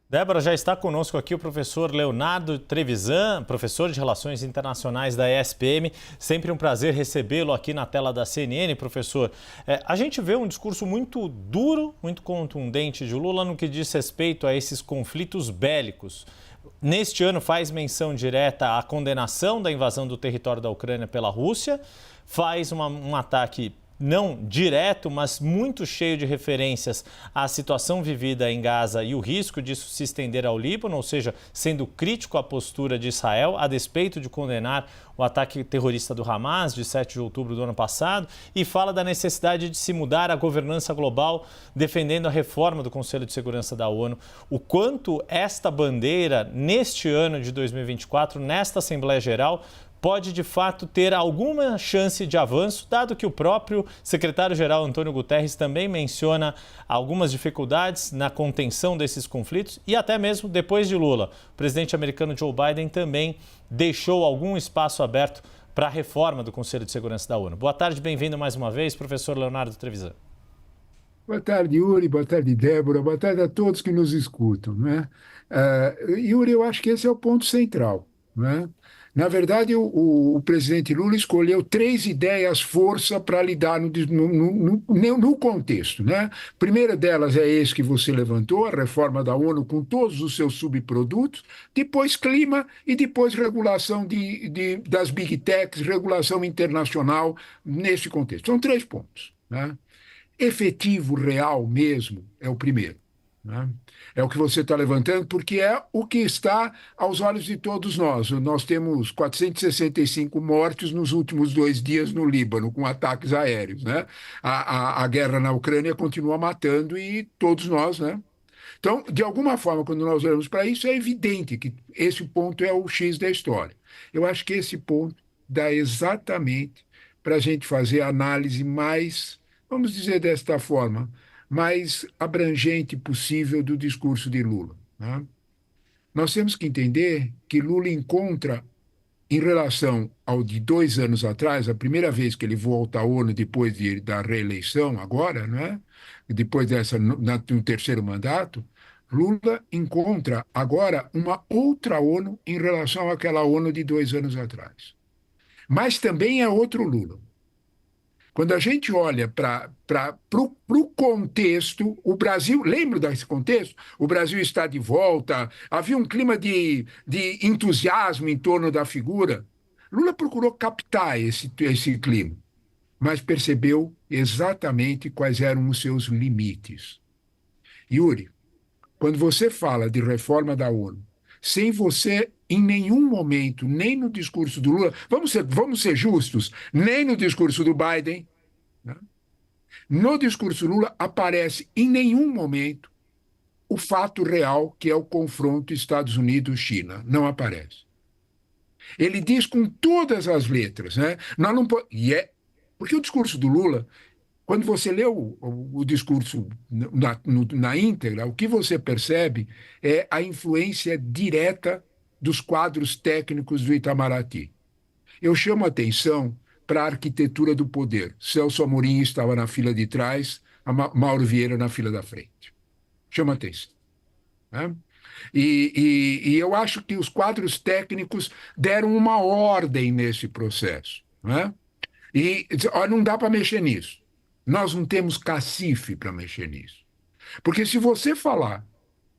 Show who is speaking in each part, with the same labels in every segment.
Speaker 1: Débora, já está conosco aqui o professor Leonardo Trevisan, professor de Relações Internacionais da ESPM. Sempre um prazer recebê-lo aqui na tela da CNN, professor. A gente vê um discurso muito duro, muito contundente de Lula no que diz respeito a esses conflitos bélicos. Neste ano faz menção direta à condenação da invasão do território da Ucrânia pela Rússia, faz um ataque não direto, mas muito cheio de referências à situação vivida em Gaza e o risco disso se estender ao Líbano, ou seja, sendo crítico à postura de Israel, a despeito de condenar o ataque terrorista do Hamas de 7 de outubro do ano passado, e fala da necessidade de se mudar a governança global, defendendo a reforma do Conselho de Segurança da ONU. O quanto esta bandeira, neste ano de 2024, nesta Assembleia Geral, pode, de fato, ter alguma chance de avanço, dado que o próprio secretário-geral Antônio Guterres também menciona algumas dificuldades na contenção desses conflitos e até mesmo depois de Lula. O presidente americano Joe Biden também deixou algum espaço aberto para a reforma do Conselho de Segurança da ONU. Boa tarde, bem-vindo mais uma vez, professor Leonardo Trevisan.
Speaker 2: Boa tarde, Yuri. Boa tarde, Débora. Boa tarde a todos que nos escutam, né? Yuri, eu acho que esse é o ponto central, né? Na verdade, o presidente Lula escolheu três ideias força para lidar no contexto, né? Primeira delas é esse que você levantou, a reforma da ONU com todos os seus subprodutos, depois clima e depois regulação das big techs, regulação internacional nesse contexto. São três pontos, né? Efetivo, real mesmo, é o primeiro, né? É o que você está levantando, porque é o que está aos olhos de todos nós. Nós temos 465 mortes nos últimos 2 dias no Líbano, com ataques aéreos, né? A guerra na Ucrânia continua matando e todos nós, né? Então, de alguma forma, quando nós olhamos para isso, é evidente que esse ponto é o X da história. Eu acho que esse ponto dá exatamente para a gente fazer a análise mais, vamos dizer desta forma, mais abrangente possível do discurso de Lula, né? Nós temos que entender que Lula encontra, em relação ao de 2 anos atrás, a primeira vez que ele volta à ONU depois da reeleição, agora, né? Depois no terceiro mandato, Lula encontra agora uma outra ONU em relação àquela ONU de 2 anos atrás. Mas também é outro Lula. Quando a gente olha para o contexto, o Brasil, lembra desse contexto? O Brasil está de volta, havia um clima de entusiasmo em torno da figura. Lula procurou captar esse clima, mas percebeu exatamente quais eram os seus limites. Yuri, quando você fala de reforma da ONU, sem você, em nenhum momento, nem no discurso do Lula, vamos ser justos, nem no discurso do Biden, né? No discurso Lula aparece em nenhum momento o fato real que é o confronto Estados Unidos-China. Não aparece. Ele diz com todas as letras, né? Nós não porque o discurso do Lula, quando você lê o discurso na íntegra, o que você percebe é a influência direta dos quadros técnicos do Itamaraty. Eu chamo a atenção para a arquitetura do poder. Celso Amorim estava na fila de trás, Mauro Vieira na fila da frente. Chama a atenção, né? E eu acho que os quadros técnicos deram uma ordem nesse processo, né? E ó, não dá para mexer nisso. Nós não temos cacife para mexer nisso. Porque se você falar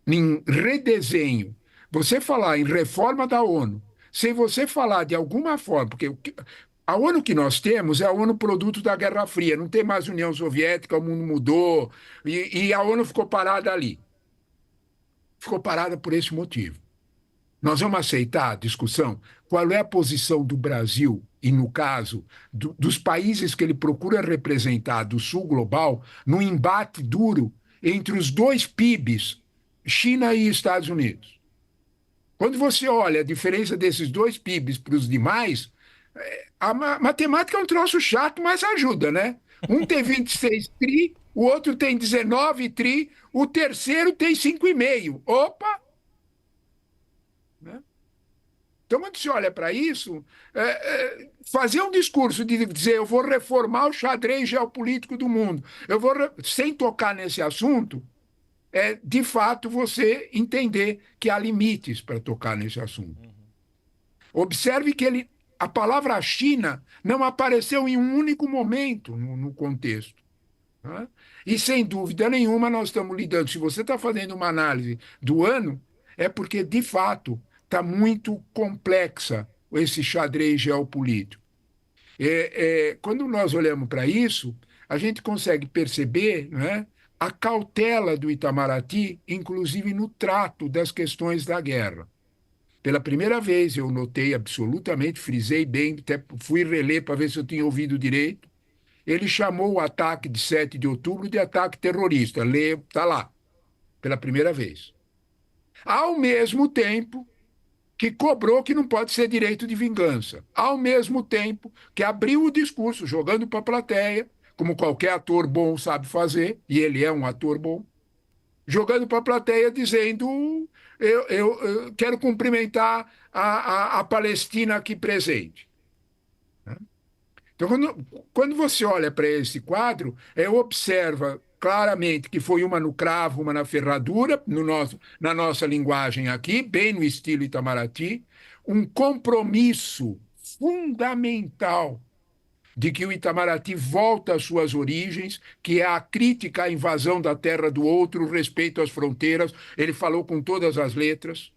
Speaker 2: em redesenho, você falar em reforma da ONU, sem você falar de alguma forma, porque a ONU que nós temos é a ONU produto da Guerra Fria, não tem mais União Soviética, o mundo mudou, e a ONU ficou parada ali. Ficou parada por esse motivo. Nós vamos aceitar a discussão? Qual é a posição do Brasil, e no caso dos países que ele procura representar do sul global, no embate duro entre os dois PIBs, China e Estados Unidos? Quando você olha a diferença desses dois PIBs para os demais, a matemática é um troço chato, mas ajuda, né? Um tem 26 tri, o outro tem 19 tri, o terceiro tem 5,5. Opa! Né? Então, quando você olha para isso, fazer um discurso de dizer eu vou reformar o xadrez geopolítico do mundo, sem tocar nesse assunto, é, de fato, você entender que há limites para tocar nesse assunto. Observe que a palavra China não apareceu em um único momento no contexto. Né? E, sem dúvida nenhuma, nós estamos lidando. Se você está fazendo uma análise do ano, é porque, de fato, está muito complexa esse xadrez geopolítico. Quando nós olhamos para isso, a gente consegue perceber, né, a cautela do Itamaraty, inclusive no trato das questões da guerra. Pela primeira vez eu notei absolutamente, frisei bem, até fui reler para ver se eu tinha ouvido direito. Ele chamou o ataque de 7 de outubro de ataque terrorista. Lê, está lá, pela primeira vez. Ao mesmo tempo que cobrou que não pode ser direito de vingança. Ao mesmo tempo que abriu o discurso, jogando para a plateia, como qualquer ator bom sabe fazer, e ele é um ator bom, jogando para a plateia dizendo: eu quero cumprimentar a Palestina aqui presente. Então, quando você olha para esse quadro, observa claramente que foi uma no cravo, uma na ferradura, na nossa linguagem aqui, bem no estilo Itamaraty, um compromisso fundamental de que o Itamaraty volta às suas origens, que é a crítica à invasão da terra do outro, o respeito às fronteiras. Ele falou com todas as letras.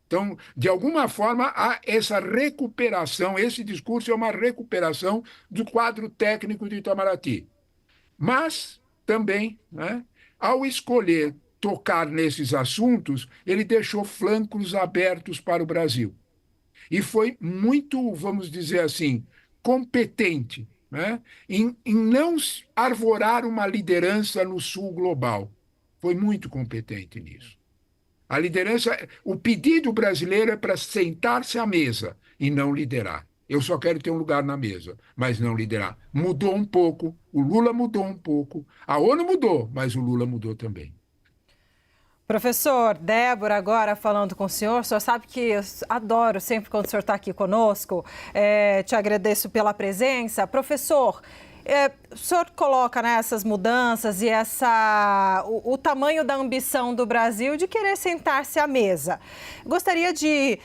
Speaker 2: Então, de alguma forma, há essa recuperação, esse discurso é uma recuperação do quadro técnico de Itamaraty. Mas, também, né, ao escolher tocar nesses assuntos, ele deixou flancos abertos para o Brasil. E foi muito, vamos dizer assim, competente, né, em não arvorar uma liderança no sul global. Foi muito competente nisso. A liderança, o pedido brasileiro é para sentar-se à mesa e não liderar. Eu só quero ter um lugar na mesa, mas não liderar. Mudou um pouco, o Lula mudou um pouco, a ONU mudou, mas o Lula mudou também.
Speaker 3: Professor, Débora, agora falando com o senhor sabe que eu adoro sempre quando o senhor está aqui conosco, te agradeço pela presença. Professor, o senhor coloca, né, essas mudanças e o tamanho da ambição do Brasil de querer sentar-se à mesa. Gostaria de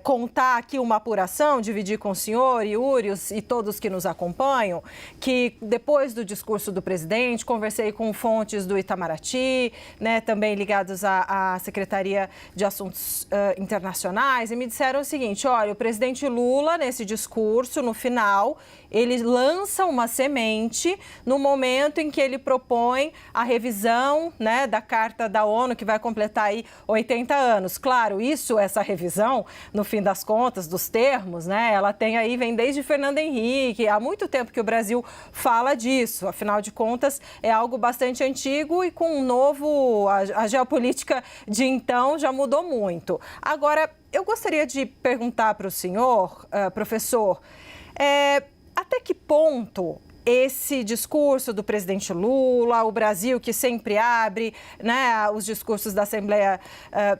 Speaker 3: contar aqui uma apuração, dividir com o senhor, Yuri e todos que nos acompanham, que depois do discurso do presidente, conversei com fontes do Itamaraty, né, também ligados à Secretaria de Assuntos Internacionais, e me disseram o seguinte: olha, o presidente Lula, nesse discurso, no final, ele lança uma semente no momento em que ele propõe a revisão, né, da Carta da ONU, que vai completar aí 80 anos. Claro, essa revisão, no fim das contas, dos termos, né, ela vem desde Fernando Henrique, há muito tempo que o Brasil fala disso. Afinal de contas, é algo bastante antigo e com a geopolítica de então já mudou muito. Agora, eu gostaria de perguntar para o senhor, professor, até que ponto esse discurso do presidente Lula, o Brasil que sempre abre, né, os discursos da Assembleia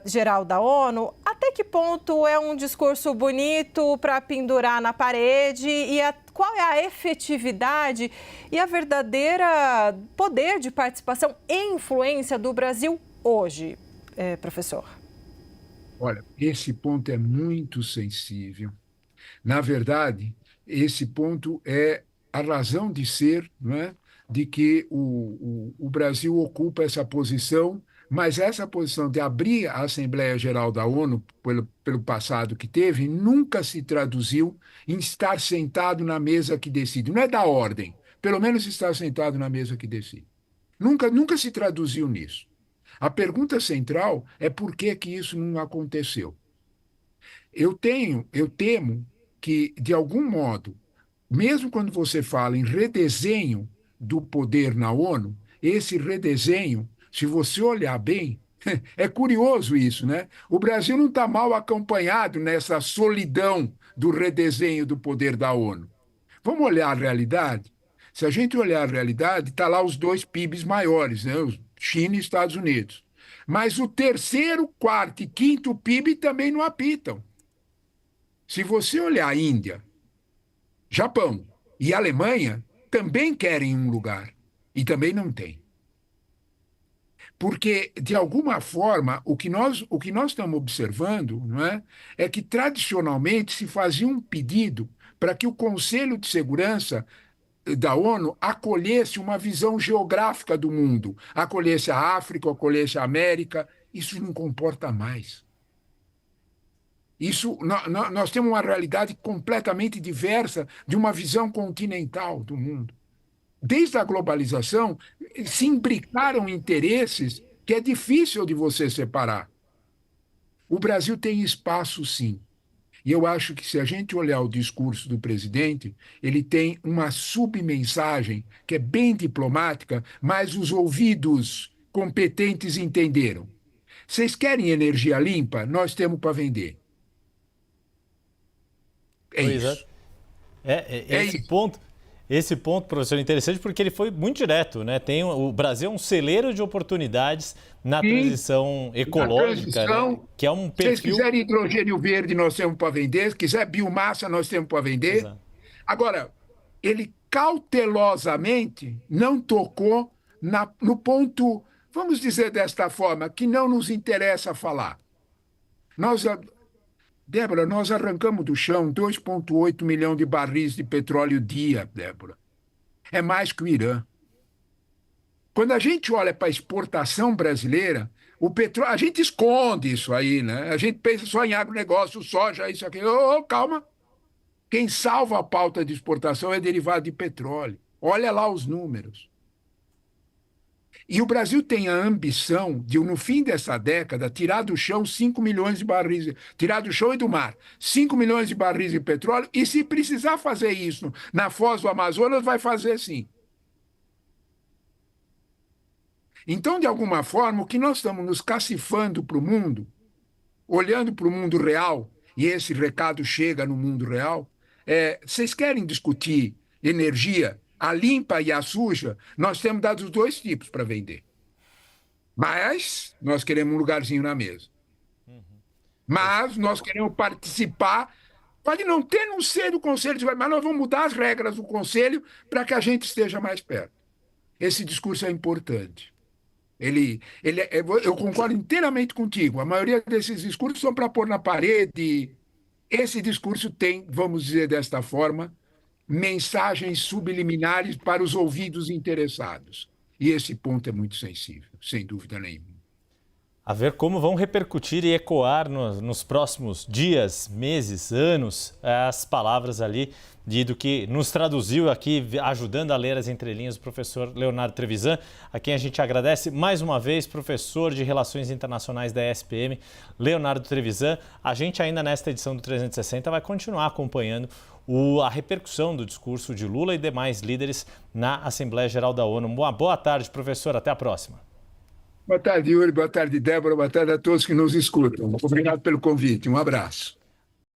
Speaker 3: Geral da ONU, até que ponto é um discurso bonito para pendurar na parede qual é a efetividade e a verdadeira poder de participação e influência do Brasil hoje, professor?
Speaker 2: Olha, esse ponto é muito sensível. Na verdade, esse ponto é a razão de ser, não é, de que o Brasil ocupa essa posição, mas essa posição de abrir a Assembleia Geral da ONU, pelo passado que teve, nunca se traduziu em estar sentado na mesa que decide. Não é da ordem, pelo menos estar sentado na mesa que decide. Nunca se traduziu nisso. A pergunta central é por que isso não aconteceu. Eu temo que, de algum modo, mesmo quando você fala em redesenho do poder na ONU, esse redesenho, se você olhar bem, é curioso isso, né? O Brasil não está mal acompanhado nessa solidão do redesenho do poder da ONU. Vamos olhar a realidade? Se a gente olhar a realidade, está lá os dois PIBs maiores, né? China e Estados Unidos. Mas o terceiro, quarto e quinto PIB também não apitam. Se você olhar a Índia, Japão e Alemanha, também querem um lugar e também não tem. Porque, de alguma forma, o que nós estamos observando, não é que, tradicionalmente, se fazia um pedido para que o Conselho de Segurança da ONU acolhesse uma visão geográfica do mundo, acolhesse a África, acolhesse a América. Isso não comporta mais. Nós temos uma realidade completamente diversa de uma visão continental do mundo. Desde a globalização, se imbricaram interesses que é difícil de você separar. O Brasil tem espaço, sim. E eu acho que, se a gente olhar o discurso do presidente, ele tem uma submensagem que é bem diplomática, mas os ouvidos competentes entenderam. Vocês querem energia limpa? Nós temos para vender. É
Speaker 1: pois
Speaker 2: isso.
Speaker 1: Esse ponto, professor, é interessante porque ele foi muito direto, né? O Brasil é um celeiro de oportunidades na transição ecológica, né? Que é um perfil...
Speaker 2: Se vocês quiserem hidrogênio verde, nós temos para vender. Se quiser biomassa, nós temos para vender. Exato. Agora, ele cautelosamente não tocou no ponto, vamos dizer desta forma, que não nos interessa falar. Débora, nós arrancamos do chão 2,8 milhões de barris de petróleo dia, Débora. É mais que o Irã. Quando a gente olha para a exportação brasileira, o petróleo, a gente esconde isso aí, né? A gente pensa só em agronegócio, soja, isso aqui. Calma. Quem salva a pauta de exportação é derivado de petróleo. Olha lá os números. E o Brasil tem a ambição de, no fim dessa década, tirar do chão 5 milhões de barris, tirar do chão e do mar, 5 milhões de barris de petróleo, e se precisar fazer isso na Foz do Amazonas, vai fazer sim. Então, de alguma forma, o que nós estamos nos cacifando para o mundo, olhando para o mundo real, e esse recado chega no mundo real, vocês querem discutir energia, a limpa e a suja? Nós temos dado os dois tipos para vender. Mas nós queremos um lugarzinho na mesa. Mas nós queremos participar. Pode não ser do Conselho, mas nós vamos mudar as regras do Conselho para que a gente esteja mais perto. Esse discurso é importante. Eu concordo inteiramente contigo. A maioria desses discursos são para pôr na parede. Esse discurso tem, vamos dizer desta forma, mensagens subliminares para os ouvidos interessados. E esse ponto é muito sensível, sem dúvida nenhuma.
Speaker 1: A ver como vão repercutir e ecoar nos próximos dias, meses, anos, as palavras ali do que nos traduziu aqui, ajudando a ler as entrelinhas, o professor Leonardo Trevisan, a quem a gente agradece mais uma vez, professor de Relações Internacionais da ESPM, Leonardo Trevisan. A gente ainda nesta edição do 360 vai continuar acompanhando a repercussão do discurso de Lula e demais líderes na Assembleia Geral da ONU. Uma boa tarde, professor. Até a próxima.
Speaker 2: Boa tarde, Yuri. Boa tarde, Débora. Boa tarde a todos que nos escutam. Obrigado pelo convite. Um abraço.